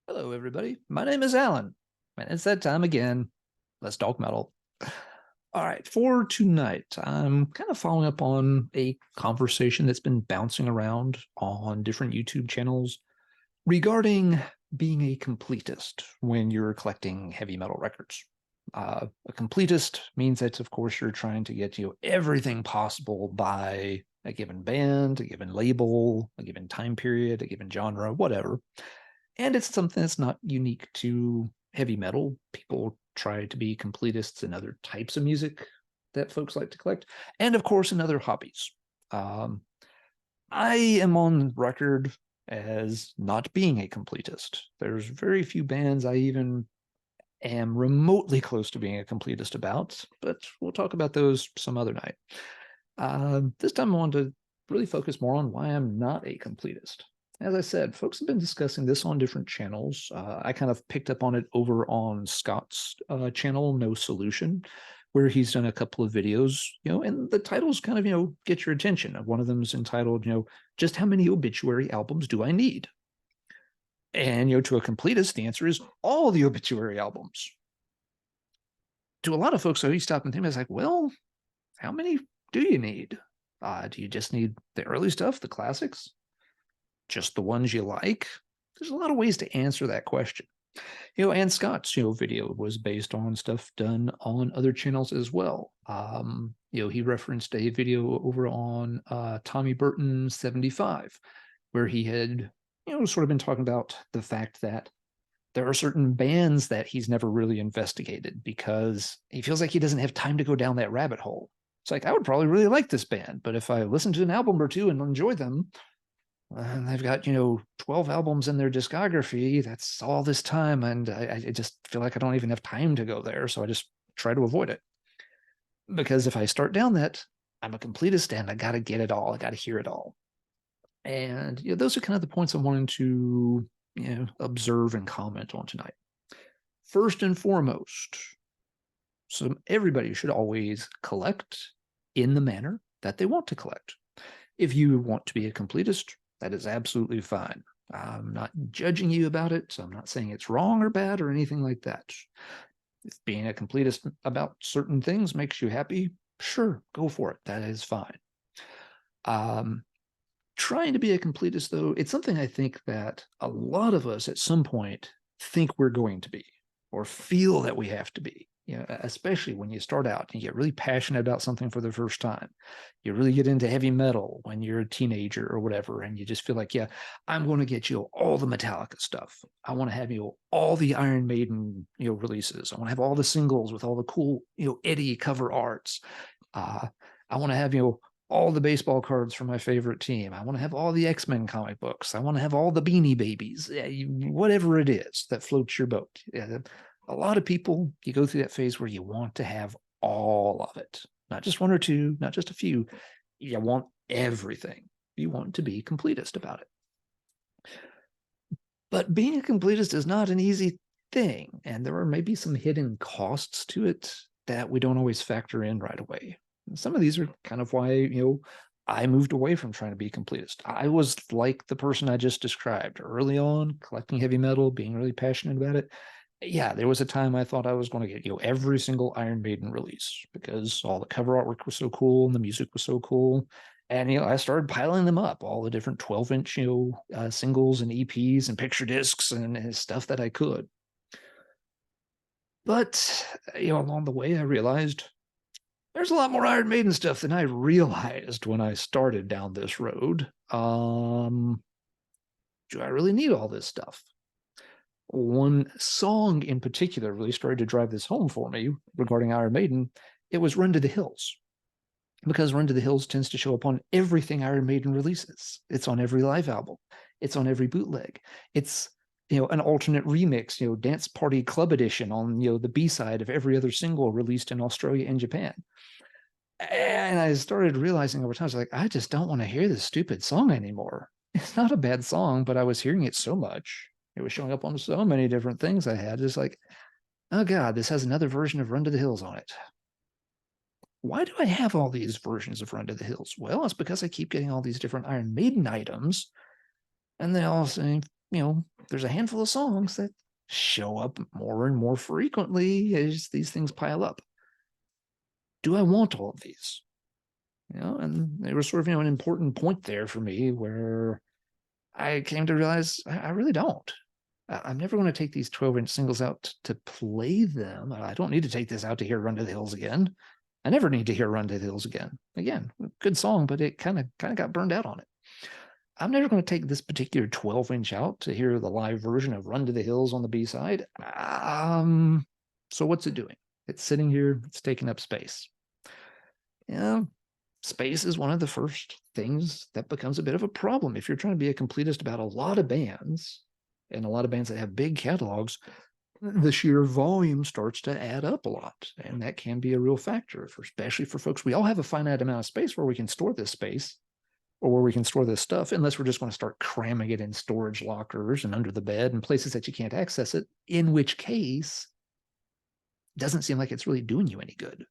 Hello, everybody. My name is Alan, and it's that time again. Let's talk metal. All right, for tonight, I'm kind of following up on a conversation that's been bouncing around on different YouTube channels regarding being a completist when you're collecting heavy metal records. A completist means that, of course, you're trying to get everything possible by a given band, a given label, a given time period, a given genre, whatever. And it's something that's not unique to heavy metal. People try to be completists in other types of music that folks like to collect, and of course in other hobbies. Um, I am on record as not being a completist. There's very few bands I even am remotely close to being a completist about, but we'll talk about those some other night. This time I want to really focus more on why I'm not a completist. As I said, folks have been discussing this on different channels. I kind of picked up on it over on Scott's channel, No Solution, where he's done a couple of videos, and the titles kind of, get your attention. One of them is entitled, just how many obituary albums do I need? And, to a completist, the answer is all the obituary albums. To a lot of folks, though, you stop and think, it's like, well, how many do you need? Do you just need the early stuff, the classics? Just the ones you like? There's a lot of ways to answer that question. And Scott's, video was based on stuff done on other channels as well. He referenced a video over on Tommy Burton 75, where he had, sort of been talking about the fact that there are certain bands that he's never really investigated because he feels like he doesn't have time to go down that rabbit hole. It's like, I would probably really like this band, but if I listen to an album or two and enjoy them, and they've got 12 albums in their discography, that's all this time, and I just feel like I don't even have time to go there, so I just try to avoid it. Because if I start down that, I'm a completist and I got to get it all, I got to hear it all. And those are kind of the points I wanted to observe and comment on tonight. First and foremost, so everybody should always collect in the manner that they want to collect. If you want to be a completist, that is absolutely fine. I'm not judging you about it. So I'm not saying it's wrong or bad or anything like that. If being a completist about certain things makes you happy, sure, go for it. That is fine. Trying to be a completist, though, it's something I think that a lot of us at some point think we're going to be or feel that we have to be. Especially when you start out and you get really passionate about something for the first time. You really get into heavy metal when you're a teenager or whatever, and you just feel like, yeah, I'm going to get all the Metallica stuff. I want to have all the Iron Maiden releases. I want to have all the singles with all the cool Eddie cover arts. I want to have all the baseball cards for my favorite team. I want to have all the X-Men comic books. I want to have all the Beanie Babies. Whatever it is that floats your boat. A lot of people, you go through that phase where you want to have all of it, not just one or two, not just a few. You want everything. You want to be completist about it. But being a completist is not an easy thing, and there are maybe some hidden costs to it that we don't always factor in right away. And some of these are kind of why, I moved away from trying to be a completist. I was like the person I just described early on, collecting heavy metal, being really passionate about it. Yeah, there was a time I thought I was going to get every single Iron Maiden release because all the cover artwork was so cool and the music was so cool. And I started piling them up, all the different 12-inch singles and EPs and picture discs and stuff that I could. But along the way, I realized there's a lot more Iron Maiden stuff than I realized when I started down this road. Do I really need all this stuff? One song in particular really started to drive this home for me regarding Iron Maiden. It was Run to the Hills, because Run to the Hills tends to show up on everything Iron Maiden releases. It's on every live album. It's on every bootleg. It's an alternate remix, Dance Party Club Edition on the B-side of every other single released in Australia and Japan. And I started realizing over time, I was like, I just don't want to hear this stupid song anymore. It's not a bad song, but I was hearing it so much. It was showing up on so many different things I had. Just like, oh God, this has another version of Run to the Hills on it. Why do I have all these versions of Run to the Hills? Well, it's because I keep getting all these different Iron Maiden items, and they all seem, there's a handful of songs that show up more and more frequently as these things pile up. Do I want all of these? And there was sort of, an important point there for me where I came to realize I really don't. I'm never going to take these 12-inch singles out to play them. I don't need to take this out to hear Run to the Hills again. I never need to hear Run to the Hills again. Again, good song, but it kind of got burned out on it. I'm never going to take this particular 12-inch out to hear the live version of Run to the Hills on the B-side. So what's it doing? It's sitting here, it's taking up space. Space is one of the first things that becomes a bit of a problem. If you're trying to be a completist about a lot of bands, and a lot of bands that have big catalogs, the sheer volume starts to add up a lot. And that can be a real factor, especially for folks. We all have a finite amount of space where we can store this space or where we can store this stuff, unless we're just going to start cramming it in storage lockers and under the bed and places that you can't access it, in which case it doesn't seem like it's really doing you any good.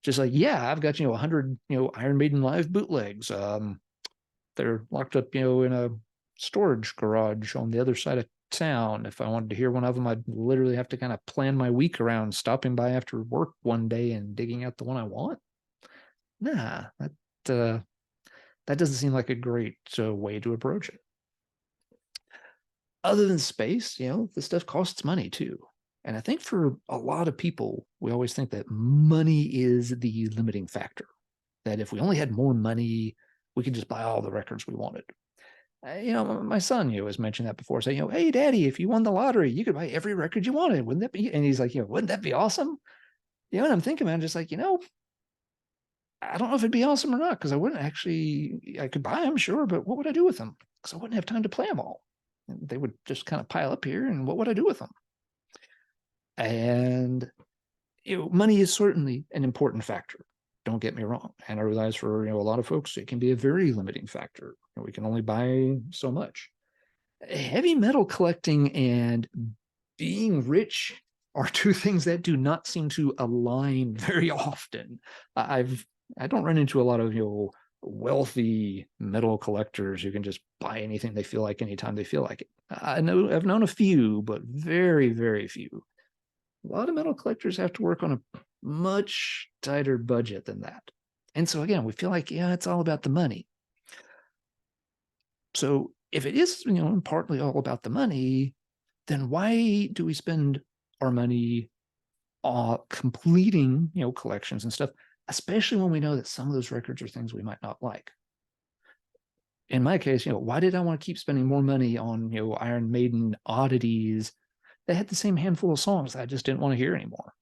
Just like, yeah, I've got, 100, Iron Maiden live bootlegs. They're locked up, in a storage garage on the other side of town. If I wanted to hear one of them, I'd literally have to kind of plan my week around stopping by after work one day and digging out the one I want. Nah, that doesn't seem like a great way to approach it. Other than space, this stuff costs money too. And I think for a lot of people, we always think that money is the limiting factor. That if we only had more money, we could just buy all the records we wanted. My son, has mentioned that before, saying, hey, Daddy, if you won the lottery, you could buy every record you wanted. Wouldn't that be? And he's like, wouldn't that be awesome? And I'm thinking, man, just like, I don't know if it'd be awesome or not, because I could buy them, sure, but what would I do with them? Because I wouldn't have time to play them all. And they would just kind of pile up here, and what would I do with them? And, money is certainly an important factor. Don't get me wrong. And I realize for, a lot of folks, it can be a very limiting factor. We can only buy so much. Heavy metal collecting and being rich are two things that do not seem to align very often. I don't run into a lot of, wealthy metal collectors who can just buy anything they feel like anytime they feel like it. I've known a few, but very, very few. A lot of metal collectors have to work on a much tighter budget than that. And so again, we feel like, it's all about the money. So if it is, partly all about the money, then why do we spend our money completing, collections and stuff, especially when we know that some of those records are things we might not like? In my case, why did I want to keep spending more money on, Iron Maiden oddities that had the same handful of songs that I just didn't want to hear anymore?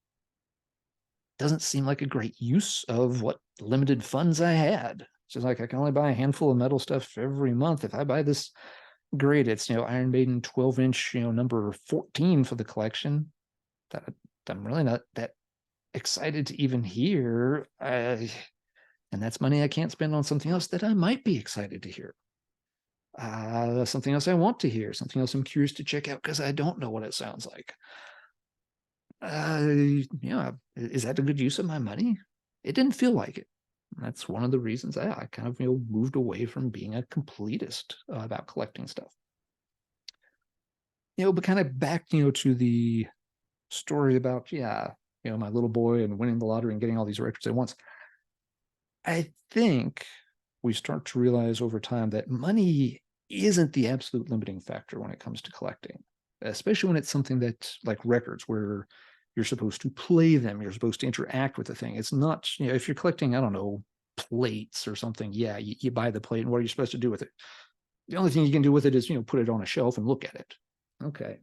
Doesn't seem like a great use of what limited funds I had. It's just like I can only buy a handful of metal stuff every month. If I buy this, great, it's Iron Maiden 12-inch, number 14 for the collection. That I'm really not that excited to even hear. And that's money I can't spend on something else that I might be excited to hear. Something else I want to hear, something else I'm curious to check out because I don't know what it sounds like. Is that a good use of my money? It didn't feel like it. That's one of the reasons I kind of moved away from being a completist about collecting stuff. But kind of back to the story about my little boy and winning the lottery and getting all these records at once. I think we start to realize over time that money isn't the absolute limiting factor when it comes to collecting, especially when it's something that's like records where you're supposed to play them, you're supposed to interact with the thing. It's not, if you're collecting, I don't know, plates or something, you buy the plate and what are you supposed to do with it? The only thing you can do with it is, put it on a shelf and look at it. Okay.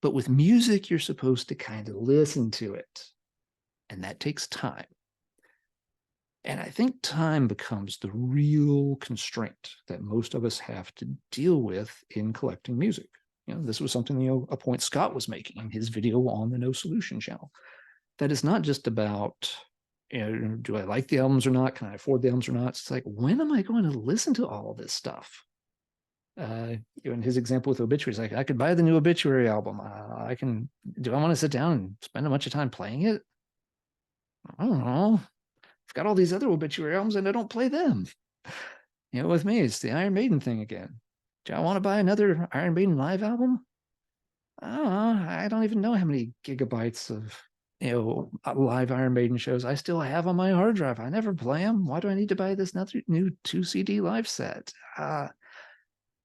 But with music, you're supposed to kind of listen to it. And that takes time. And I think time becomes the real constraint that most of us have to deal with in collecting music. This was something, a point Scott was making in his video on the No Solution channel. That is not just about, do I like the albums or not? Can I afford the albums or not? It's like, when am I going to listen to all of this stuff? In his example with Obituaries, like I could buy the new Obituary album. Do I want to sit down and spend a bunch of time playing it? I don't know. I've got all these other Obituary albums and I don't play them. With me, it's the Iron Maiden thing again. Do I want to buy another Iron Maiden live album? I don't even know how many gigabytes of live Iron Maiden shows I still have on my hard drive. I never play them. Why do I need to buy this new 2 CD live set?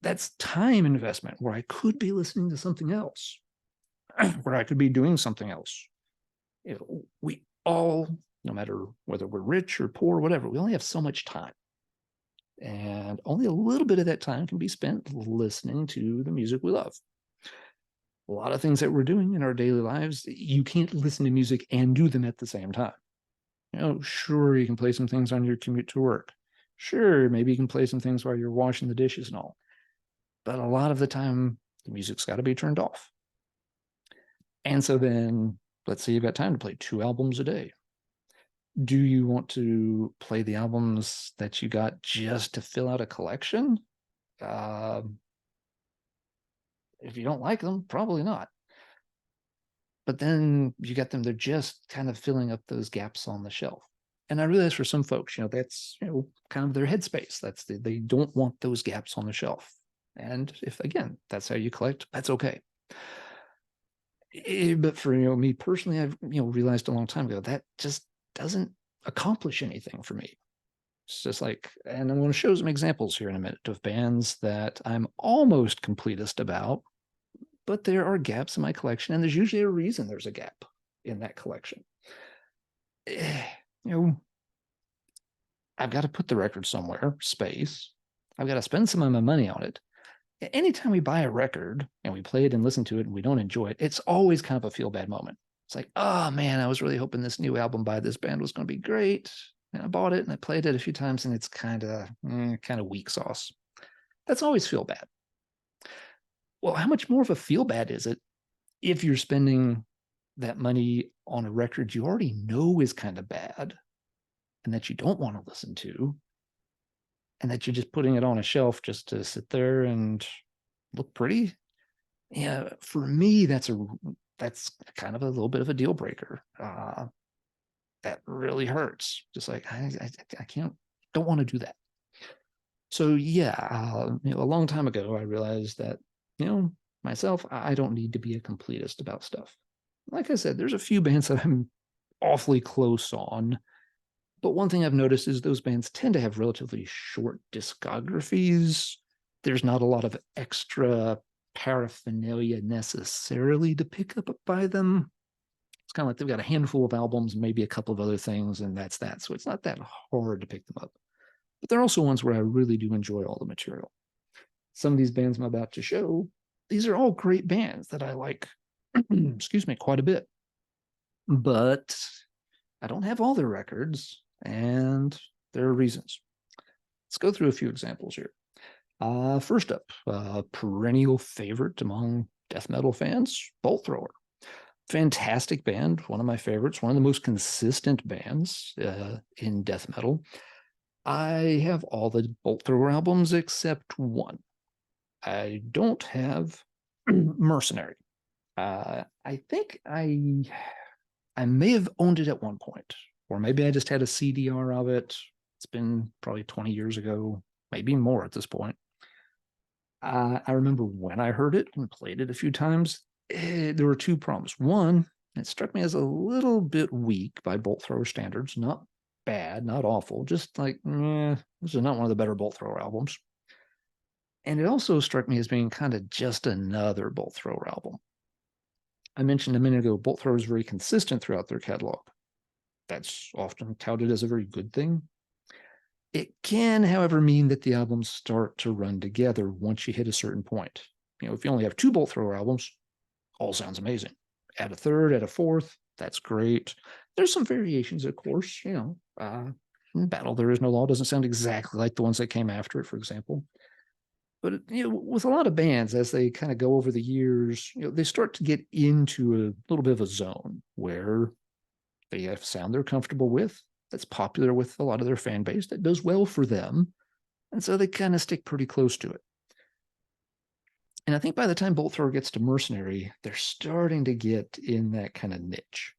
That's time investment where I could be listening to something else, where I could be doing something else. We all, no matter whether we're rich or poor, whatever, we only have so much time. And only a little bit of that time can be spent listening to the music we love. A lot of things that we're doing in our daily lives, you can't listen to music and do them at the same time. Sure, you can play some things on your commute to work. Sure, maybe you can play some things while you're washing the dishes and all. But a lot of the time, the music's got to be turned off. And so then, let's say you've got time to play 2 albums a day. Do you want to play the albums that you got just to fill out a collection? If you don't like them, probably not. But then you got them, they're just kind of filling up those gaps on the shelf. And I realize for some folks, that's kind of their headspace. They don't want those gaps on the shelf. And if, again, that's how you collect, that's okay. But for me personally, I've realized a long time ago that just doesn't accomplish anything for me. It's just like, and I'm going to show some examples here in a minute of bands that I'm almost completist about, but there are gaps in my collection, and there's usually a reason there's a gap in that collection. I've got to put the record somewhere, space. I've got to spend some of my money on it. Anytime we buy a record and we play it and listen to it and we don't enjoy it, it's always kind of a feel-bad moment. It's like, oh man, I was really hoping this new album by this band was going to be great. And I bought it and I played it a few times and it's kind of weak sauce. That's always feel bad. Well, how much more of a feel bad is it if you're spending that money on a record you already know is kind of bad and that you don't want to listen to, and that you're just putting it on a shelf just to sit there and look pretty? Yeah, for me, that's kind of a little bit of a deal breaker. That really hurts. Just like I don't want to do that. So yeah, a long time ago, I realized that myself, I don't need to be a completist about stuff. Like I said, there's a few bands that I'm awfully close on. But one thing I've noticed is those bands tend to have relatively short discographies. There's not a lot of extra paraphernalia necessarily to pick up by them. It's kind of like they've got a handful of albums, maybe a couple of other things, and that's that. So it's not that hard to pick them up. But there are also ones where I really do enjoy all the material. Some of these bands I'm about to show, these are all great bands that I like, excuse me, quite a bit. But I don't have all their records, and there are reasons. Let's go through a few examples here. First up, perennial favorite among death metal fans, Bolt Thrower. Fantastic band, one of my favorites, one of the most consistent bands in death metal. I have all the Bolt Thrower albums except one. I don't have Mercenary. I think I may have owned it at one point, or maybe I just had a CDR of it. It's been probably 20 years ago, maybe more at this point. I remember when I heard it and played it a few times, there were 2 problems. One, it struck me as a little bit weak by Bolt Thrower standards. Not bad, not awful, just like, this is not one of the better Bolt Thrower albums. And it also struck me as being kind of just another Bolt Thrower album. I mentioned a minute ago, Bolt Thrower is very consistent throughout their catalog. That's often touted as a very good thing. It can, however, mean that the albums start to run together once you hit a certain point. If you only have 2 Bolt Thrower albums, all sounds amazing. Add a third, add a fourth, that's great. There's some variations, of course. Battle There Is No Law doesn't sound exactly like the ones that came after it, for example. But with a lot of bands, as they kind of go over the years, they start to get into a little bit of a zone where they have sound they're comfortable with, that's popular with a lot of their fan base, that does well for them. And so they kind of stick pretty close to it. And I think by the time Bolt Thrower gets to Mercenary, they're starting to get in that kind of niche.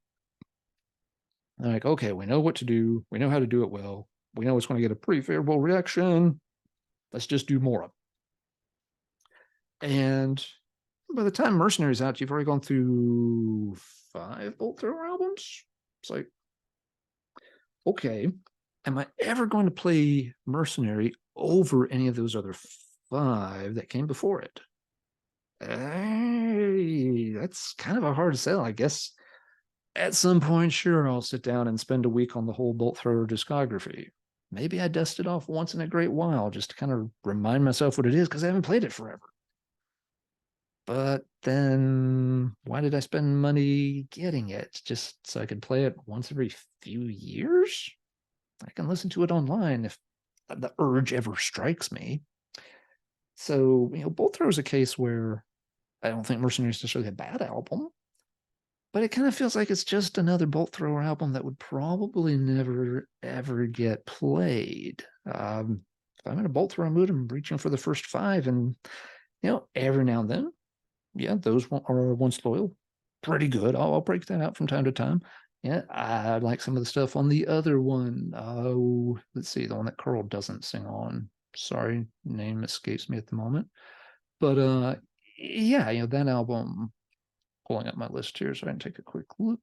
They're like, okay, we know what to do. We know how to do it well. We know it's going to get a pretty favorable reaction. Let's just do more of it. And by the time Mercenary's out, you've already gone through 5 Bolt Thrower albums. It's like, okay, am I ever going to play Mercenary over any of those other 5 that came before it? Hey, that's kind of a hard sell, I guess. At some point, sure, I'll sit down and spend a week on the whole Bolt Thrower discography. Maybe I dust it off once in a great while just to kind of remind myself what it is because I haven't played it forever. But then why did I spend money getting it? Just so I could play it once every few years? I can listen to it online if the urge ever strikes me. So, Bolt Thrower is a case where I don't think Mercenary is necessarily a bad album, but it kind of feels like it's just another Bolt Thrower album that would probably never, ever get played. If I'm in a Bolt Thrower mood, I'm reaching for the first 5, and, every now and then, yeah, those are once loyal. Pretty good. I'll break that out from time to time. Yeah, I like some of the stuff on the other one. Oh, let's see, the one that Carl doesn't sing on. Sorry, name escapes me at the moment. But yeah, that album, pulling up my list here so I can take a quick look.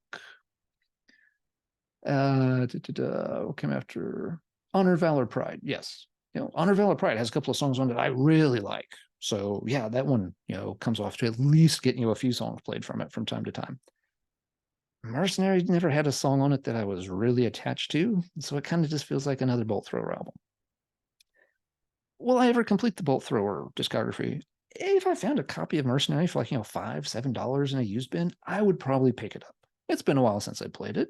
What came after Honor, Valor, Pride? Yes. Honor, Valor, Pride has a couple of songs on it I really like. So yeah, that one, comes off to at least getting a few songs played from it from time to time. Mercenary never had a song on it that I was really attached to, so it kind of just feels like another Bolt Thrower album. Will I ever complete the Bolt Thrower discography? If I found a copy of Mercenary for like, $5-7 in a used bin, I would probably pick it up. It's been a while since I played it.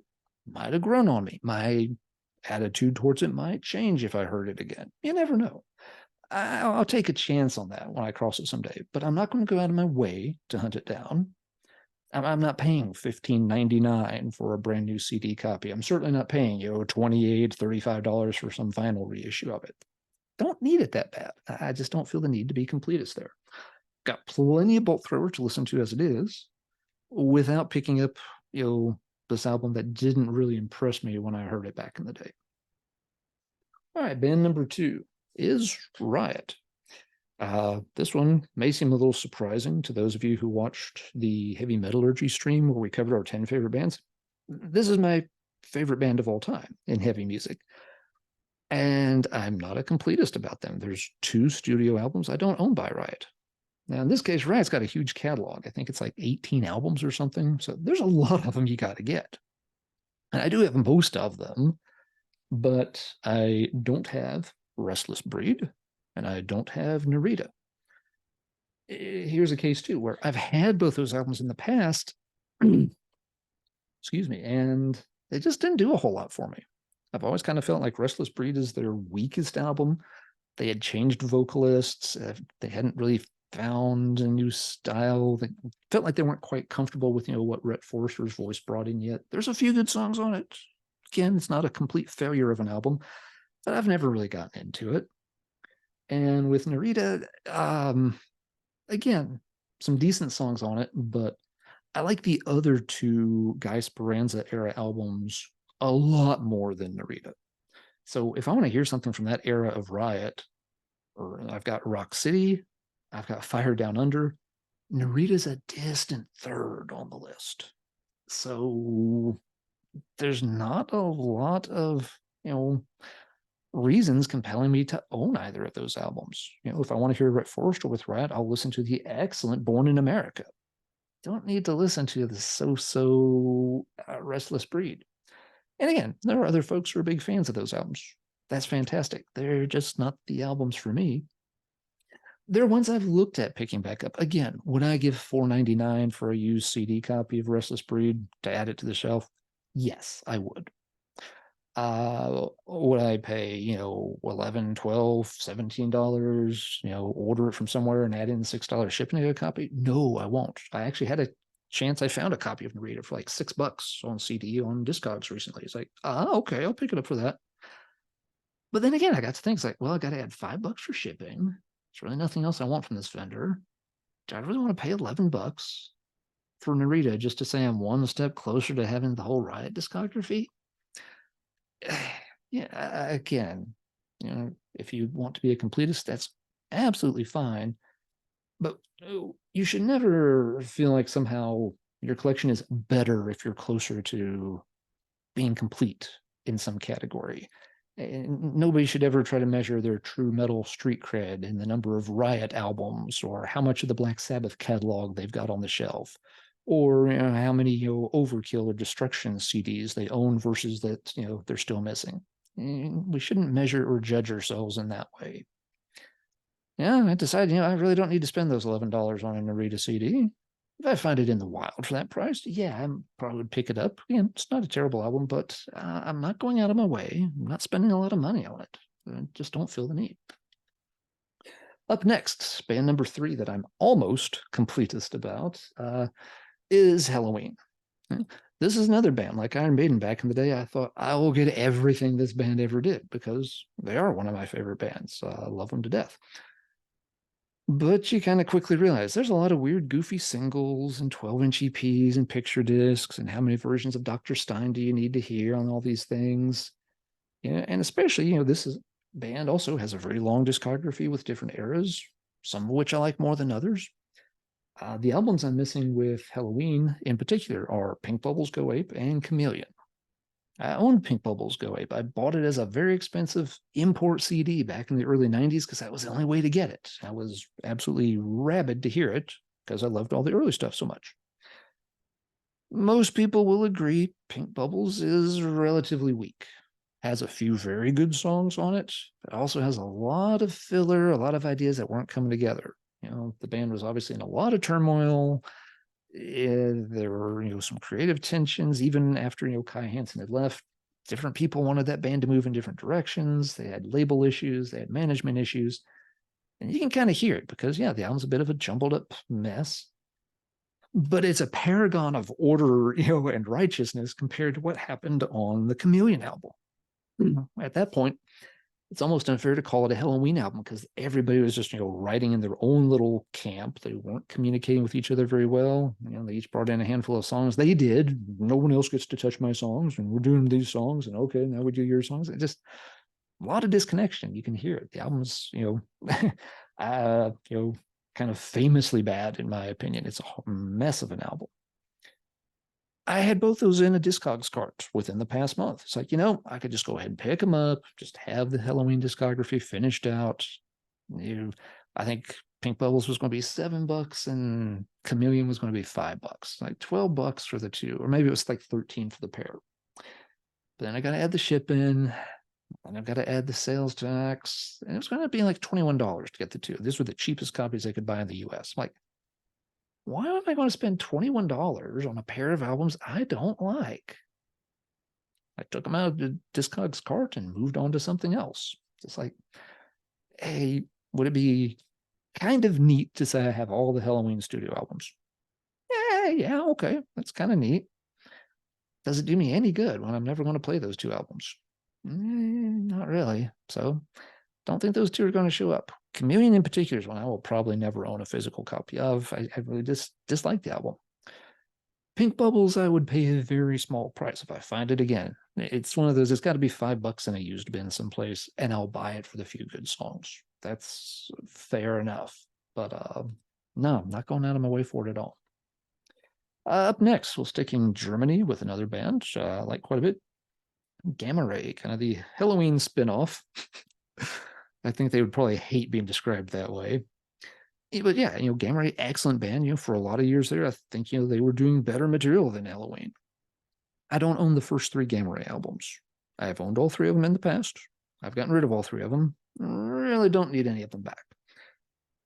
Might have grown on me. My attitude towards it might change if I heard it again. You never know. I'll take a chance on that when I cross it someday, but I'm not going to go out of my way to hunt it down. I'm not paying $15.99 for a brand new CD copy. I'm certainly not paying, $28, $35 for some vinyl reissue of it. Don't need it that bad. I just don't feel the need to be completist there. Got plenty of Bolt Thrower to listen to as it is, without picking up, this album that didn't really impress me when I heard it back in the day. All right, band number 2 is Riot. This one may seem a little surprising to those of you who watched the Heavy Metallurgy stream where we covered our 10 favorite bands. This is my favorite band of all time in heavy music. And I'm not a completist about them. There's 2 studio albums I don't own by Riot. Now, in this case, Riot's got a huge catalog. I think it's like 18 albums or something. So there's a lot of them you got to get. And I do have most of them, but I don't have Restless Breed, and I don't have Narita. Here's a case, too, where I've had both those albums in the past, excuse me, and they just didn't do a whole lot for me. I've always kind of felt like Restless Breed is their weakest album. They had changed vocalists. They hadn't really found a new style. They felt like they weren't quite comfortable with, what Rhett Forrester's voice brought in yet. There's a few good songs on it. Again, it's not a complete failure of an album, but I've never really gotten into it. And with Narita, again, some decent songs on it, but I like the other 2 Guy Speranza era albums a lot more than Narita. So if I want to hear something from that era of Riot, or I've got Rock City, I've got Fire Down Under, Narita's a distant third on the list. So there's not a lot of, reasons compelling me to own either of those albums. If I want to hear Rhett Forrester with Riot, I'll listen to the excellent Born in America. Don't need to listen to the so-so Restless Breed. And again, there are other folks who are big fans of those albums. That's fantastic. They're just not the albums for me. They're ones I've looked at picking back up. Again, would I give $4.99 for a used CD copy of Restless Breed to add it to the shelf? Yes, I would. Would I pay, $11, $12, $17, order it from somewhere and add in the $6 shipping to a copy? No, I won't. I actually had a chance. I found a copy of Narita for like $6 on CD on Discogs recently. It's like, okay, I'll pick it up for that. But then again, I got to think, like, well, I got to add $5 for shipping. There's really nothing else I want from this vendor. Do I really want to pay $11 for Narita just to say I'm one step closer to having the whole Riot discography? Yeah, again, if you want to be a completist, that's absolutely fine. But you should never feel like somehow your collection is better if you're closer to being complete in some category. And nobody should ever try to measure their true metal street cred in the number of Riot albums or how much of the Black Sabbath catalog they've got on the shelf, or how many Overkill or Destruction CDs they own versus that they're still missing. We shouldn't measure or judge ourselves in that way. Yeah, I decided, I really don't need to spend those $11 on an Arita CD. If I find it in the wild for that price, yeah, I probably would pick it up. Yeah, it's not a terrible album, but I'm not going out of my way. I'm not spending a lot of money on it. I just don't feel the need. Up next, band number 3 that I'm almost completist about is Halloween. This is another band like Iron Maiden back in the day. I thought I will get everything this band ever did because they are one of my favorite bands. I love them to death. But you kind of quickly realize there's a lot of weird, goofy singles and 12-inch EPs and picture discs, and how many versions of Dr. Stein do you need to hear on all these things? Yeah, and especially, this band also has a very long discography with different eras, some of which I like more than others. The albums I'm missing with Halloween in particular are Pink Bubbles Go Ape and Chameleon. I owned Pink Bubbles Go Ape. I bought it as a very expensive import CD back in the early 90s because that was the only way to get it. I was absolutely rabid to hear it because I loved all the early stuff so much. Most people will agree Pink Bubbles is relatively weak. Has a few very good songs on it, but also has a lot of filler, a lot of ideas that weren't coming together. The band was obviously in a lot of turmoil. There were some creative tensions even after Kai Hansen had left. Different people wanted that band to move in different directions. They had label issues, they had management issues, and you can kind of hear it because the album's a bit of a jumbled up mess, but it's a paragon of order and righteousness compared to what happened on the Chameleon album. At that point, it's almost unfair to call it a Halloween album because everybody was just, writing in their own little camp. They weren't communicating with each other very well. They each brought in a handful of songs. They did. No one else gets to touch my songs, and we're doing these songs, and okay, now we do your songs. It just a lot of disconnection. You can hear it. The album's, kind of famously bad in my opinion. It's a mess of an album. I had both those in a Discogs cart within the past month. It's like, I could just go ahead and pick them up, just have the Halloween discography finished out. I think Pink Bubbles was going to be $7 and Chameleon was going to be $5, like $12 for the two, or maybe it was like 13 for the pair. But then I got to add the shipping, and I've got to add the sales tax, and it was going to be like $21 to get the two. These were the cheapest copies I could buy in the US. I'm like, why am I going to spend $21 on a pair of albums I don't like? I took them out of the Discogs cart and moved on to something else. It's like, hey, would it be kind of neat to say I have all the Halloween studio albums? Yeah, okay, that's kind of neat. Does it do me any good when I'm never going to play those two albums? Not really. So don't think those two are going to show up. Chameleon in particular is one I will probably never own a physical copy of. I really just dislike the album. Pink Bubbles, I would pay a very small price if I find it again. It's one of those, it's got to be $5 in a used bin someplace, and I'll buy it for the few good songs. That's fair enough. But no, I'm not going out of my way for it at all. Up next, we'll stick in Germany with another band I like quite a bit. Gamma Ray, kind of the Halloween spinoff. I think they would probably hate being described that way. But yeah, Gamma Ray, excellent band. For a lot of years there, I think, they were doing better material than Halloween. I don't own the first 3 Gamma Ray albums. I have owned all 3 of them in the past. I've gotten rid of all 3 of them. Really don't need any of them back.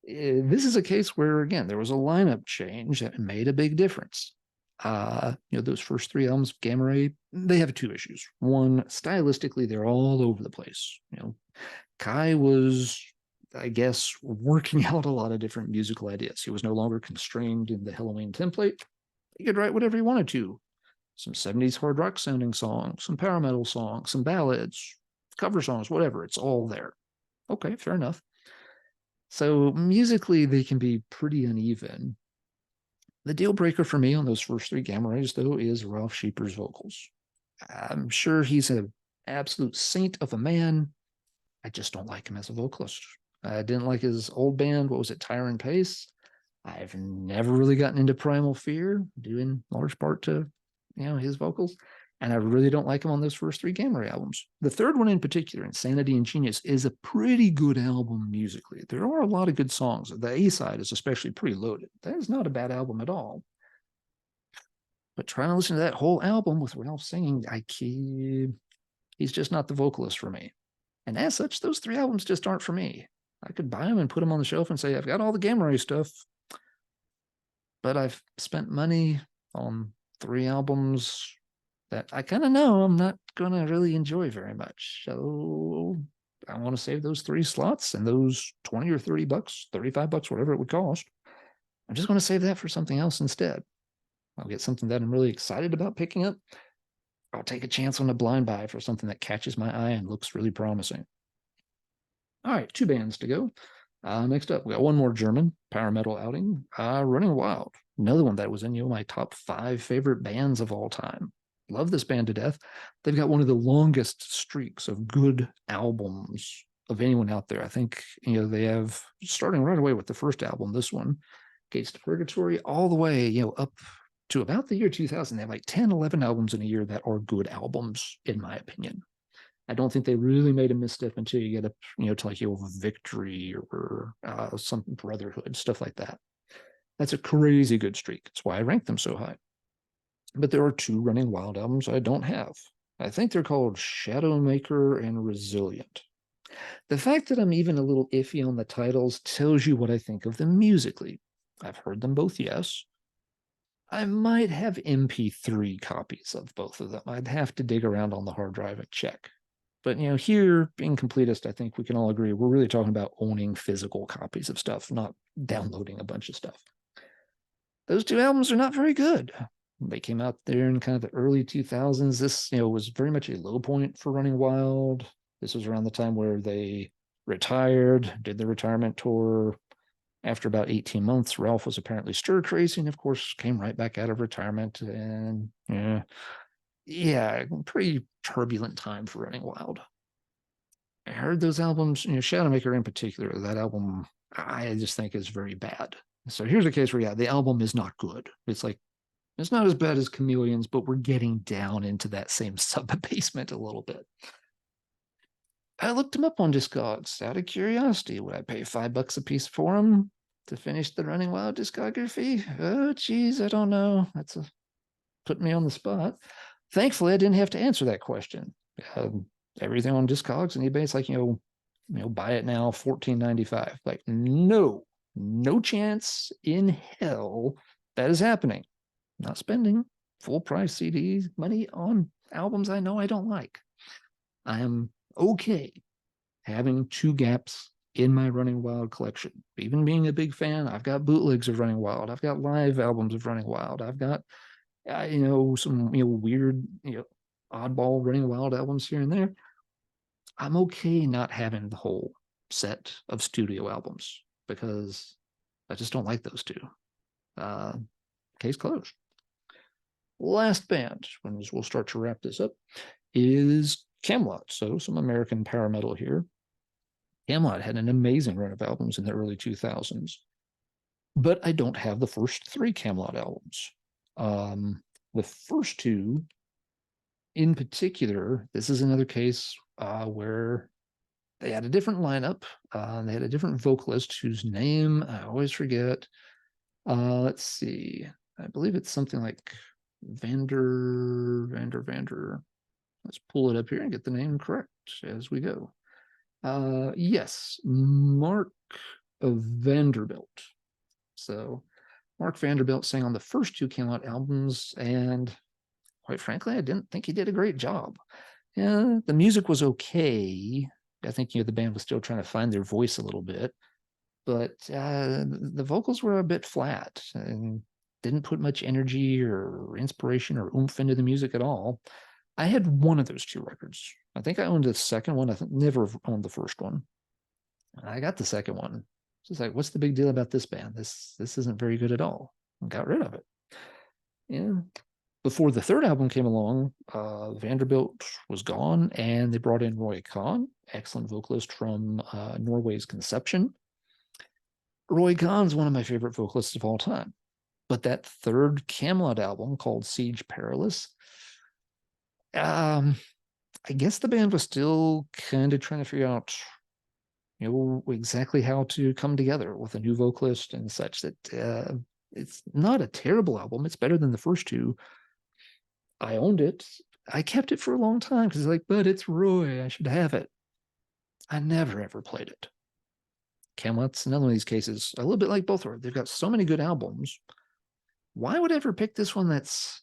This is a case where, again, there was a lineup change that made a big difference. Those first 3 albums, Gamma Ray, they have 2 issues. One, stylistically, they're all over the place. Kai was, I guess, working out a lot of different musical ideas. He was no longer constrained in the Halloween template. He could write whatever he wanted to. Some 70s hard rock sounding songs, some power metal songs, some ballads, cover songs, whatever. It's all there. Okay, fair enough. So musically, they can be pretty uneven. The deal breaker for me on those first 3 Gamma Rays, though, is Ralph Sheeper's vocals. I'm sure he's an absolute saint of a man. I just don't like him as a vocalist. I didn't like his old band. What was it, Tyrant Pace? I've never really gotten into Primal Fear, due in large part to, his vocals. And I really don't like him on those first three Gamma Ray albums. The third one in particular, Insanity and Genius, is a pretty good album musically. There are a lot of good songs. The A side is especially pretty loaded. That is not a bad album at all. But trying to listen to that whole album with Ralph singing, he's just not the vocalist for me. And as such, those three albums just aren't for me. I could buy them and put them on the shelf and say, I've got all the Gamma Ray stuff, but I've spent money on three albums that I kind of know I'm not going to really enjoy very much. So I want to save those three slots and those 20 or 30 bucks, 35 bucks, whatever it would cost. I'm just going to save that for something else instead. I'll get something that I'm really excited about picking up. I'll take a chance on a blind buy for something that catches my eye and looks really promising. All right, two bands to go. Next up, we got one more German power metal outing, Running Wild. Another one that was in my top 5 favorite bands of all time. Love this band to death. They've got one of the longest streaks of good albums of anyone out there. I think they have, starting right away with the first album, this one, Gates to Purgatory, all the way up to about the year 2000. They have like 10, 11 albums in a year that are good albums, in my opinion. I don't think they really made a misstep until you get up, to like Victory or some Brotherhood, stuff like that. That's a crazy good streak. That's why I rank them so high. But there are 2 Running Wild albums I don't have. I think they're called Shadowmaker and Resilient. The fact that I'm even a little iffy on the titles tells you what I think of them musically. I've heard them both, yes. I might have MP3 copies of both of them. I'd have to dig around on the hard drive and check. But, here, being completist, I think we can all agree we're really talking about owning physical copies of stuff, not downloading a bunch of stuff. Those 2 albums are not very good. They came out there in kind of the early 2000s. This, was very much a low point for Running Wild. This was around the time where they retired, did the retirement tour. After about 18 months, Ralph was apparently stir crazy and, of course, came right back out of retirement. And, pretty turbulent time for Running Wild. I heard those albums, Shadowmaker in particular, that album I just think is very bad. So here's a case where, the album is not good. It's not as bad as Chameleons, but we're getting down into that same sub-basement a little bit. I looked them up on Discogs out of curiosity. Would I pay $5 a piece for them to finish the Running Wild discography? Oh, geez, I don't know. That's putting me on the spot. Thankfully, I didn't have to answer that question. Everything on Discogs and eBay, it's like, buy it now, $14.95. Like, no chance in hell that is happening. Not spending full price CD money on albums I know I don't like. I am okay having 2 gaps in my Running Wild collection. Even being a big fan, I've got bootlegs of Running Wild. I've got live albums of Running Wild. I've got some weird oddball Running Wild albums here and there. I'm okay not having the whole set of studio albums because I just don't like those 2. Case closed. Last band, when we'll start to wrap this up, is Camelot. So some American power metal here. Camelot had an amazing run of albums in the early 2000s, but I don't have the first 3 Camelot albums. The first 2, in particular, this is another case where they had a different lineup. They had a different vocalist whose name I always forget. Let's see. I believe it's something like Vander. Let's pull it up here and get the name correct as we go. Yes, Mark Vanderbilt. So Mark Vanderbilt sang on the first 2 Camelot albums, and quite frankly, I didn't think he did a great job. Yeah, the music was okay. I think the band was still trying to find their voice a little bit, but the vocals were a bit flat and didn't put much energy or inspiration or oomph into the music at all. I had one of those 2 records. I think I owned the second one. I never owned the first one. I got the second one. It's like, what's the big deal about this band? This isn't very good at all. I got rid of it. Yeah. Before the third album came along, Vanderbilt was gone, and they brought in Roy Kahn, excellent vocalist from Norway's Conception. Roy Khan's one of my favorite vocalists of all time. But that third Camelot album called Siege Perilous, I guess the band was still kind of trying to figure out, exactly how to come together with a new vocalist and such. That it's not a terrible album. It's better than the first two. I owned it. I kept it for a long time because it's like, but it's Roy. I should have it. I never ever played it. Camelot's another one of these cases, a little bit like both are. They've got so many good albums. Why would I ever pick this one that's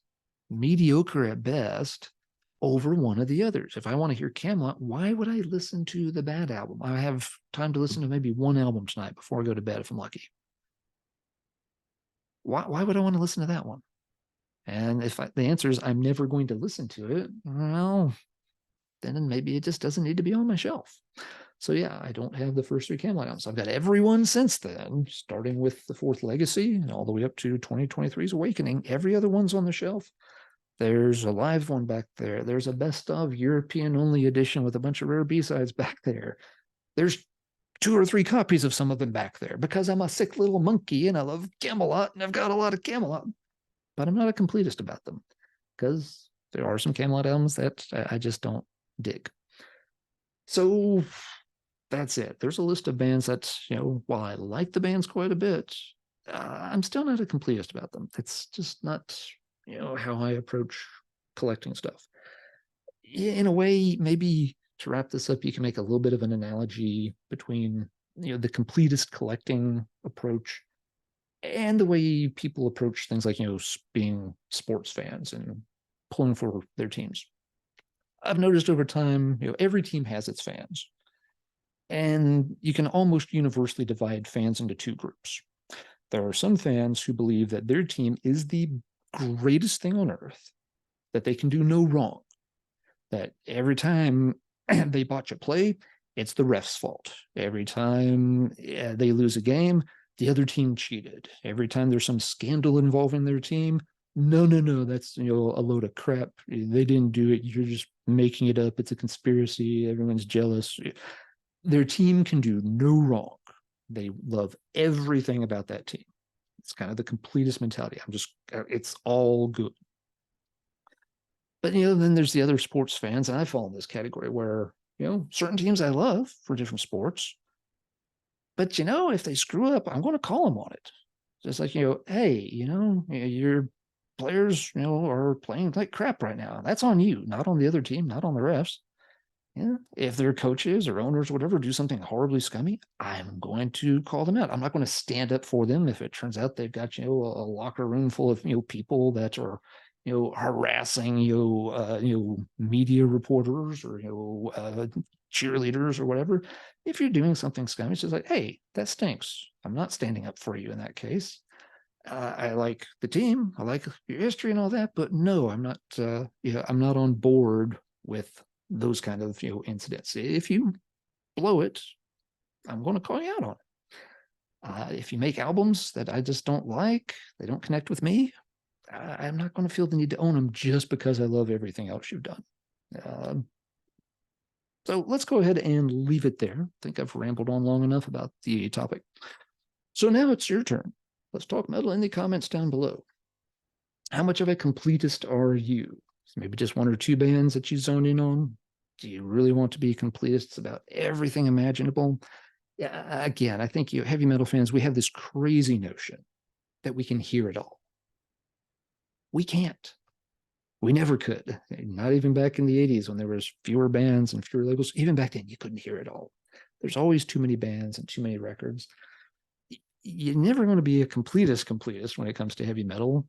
mediocre at best over one of the others? If I want to hear Camelot, why would I listen to the bad album? I have time to listen to maybe one album tonight before I go to bed if I'm lucky. Why would I want to listen to that one? And if the answer is I'm never going to listen to it, well, then maybe it just doesn't need to be on my shelf. So yeah, I don't have the first three Camelot albums. I've got every one since then, starting with the fourth Legacy and all the way up to 2023's Awakening. Every other one's on the shelf. There's a live one back there. There's a best of European only edition with a bunch of rare B-sides back there. There's 2 or 3 copies of some of them back there because I'm a sick little monkey and I love Camelot and I've got a lot of Camelot. But I'm not a completist about them because there are some Camelot albums that I just don't dig. So that's it. There's a list of bands that, while I like the bands quite a bit, I'm still not a completist about them. It's just not, how I approach collecting stuff. In a way, maybe to wrap this up, you can make a little bit of an analogy between, the completist collecting approach and the way people approach things like, being sports fans and pulling for their teams. I've noticed over time, every team has its fans. And you can almost universally divide fans into 2 groups. There are some fans who believe that their team is the greatest thing on earth, that they can do no wrong, that every time they botch a play, it's the ref's fault. Every time they lose a game, the other team cheated. Every time there's some scandal involving their team, no, that's a load of crap. They didn't do it. You're just making it up. It's a conspiracy. Everyone's jealous. Their team can do no wrong. They love everything about that team. It's kind of the completist mentality. It's all good. But, then there's the other sports fans, and I fall in this category where, certain teams I love for different sports. But, if they screw up, I'm going to call them on it. Just like, hey, your players, are playing like crap right now. That's on you, not on the other team, not on the refs. Yeah, if their coaches or owners or whatever do something horribly scummy, I'm going to call them out. I'm not going to stand up for them if it turns out they've got, a locker room full of, people that are, harassing, media reporters or, cheerleaders or whatever. If you're doing something scummy, it's just like, hey, that stinks. I'm not standing up for you in that case. I like the team. I like your history and all that, but no, I'm not, I'm not on board with those kind of incidents. If you blow it, I'm going to call you out on it. If you make albums that I just don't like, they don't connect with me, I'm not going to feel the need to own them just because I love everything else you've done. So let's go ahead and leave it there. I think I've rambled on long enough about the topic. So now it's your turn. Let's talk metal in the comments down below. How much of a completist are you? Maybe just 1 or 2 bands that you zone in on? Do you really want to be completists about everything imaginable? Yeah, again, I think heavy metal fans, we have this crazy notion that we can hear it all. We can't. We never could. Not even back in the 80s when there was fewer bands and fewer labels. Even back then, you couldn't hear it all. There's always too many bands and too many records. You're never going to be a completist when it comes to heavy metal.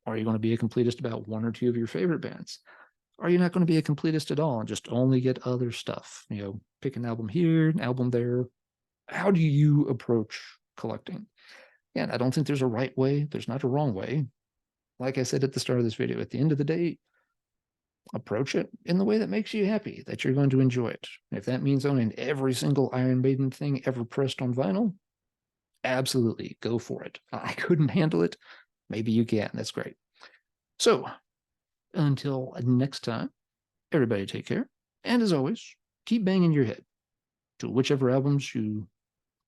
Are you going to be a completist about 1 or 2 of your favorite bands? Are you not going to be a completist at all and just only get other stuff? Pick an album here, an album there. How do you approach collecting? And I don't think there's a right way. There's not a wrong way. Like I said at the start of this video, at the end of the day, approach it in the way that makes you happy, that you're going to enjoy it. If that means owning every single Iron Maiden thing ever pressed on vinyl, absolutely, go for it. I couldn't handle it. Maybe you can. That's great. So until next time, everybody take care. And as always, keep banging your head to whichever albums you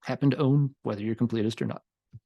happen to own, whether you're completist or not.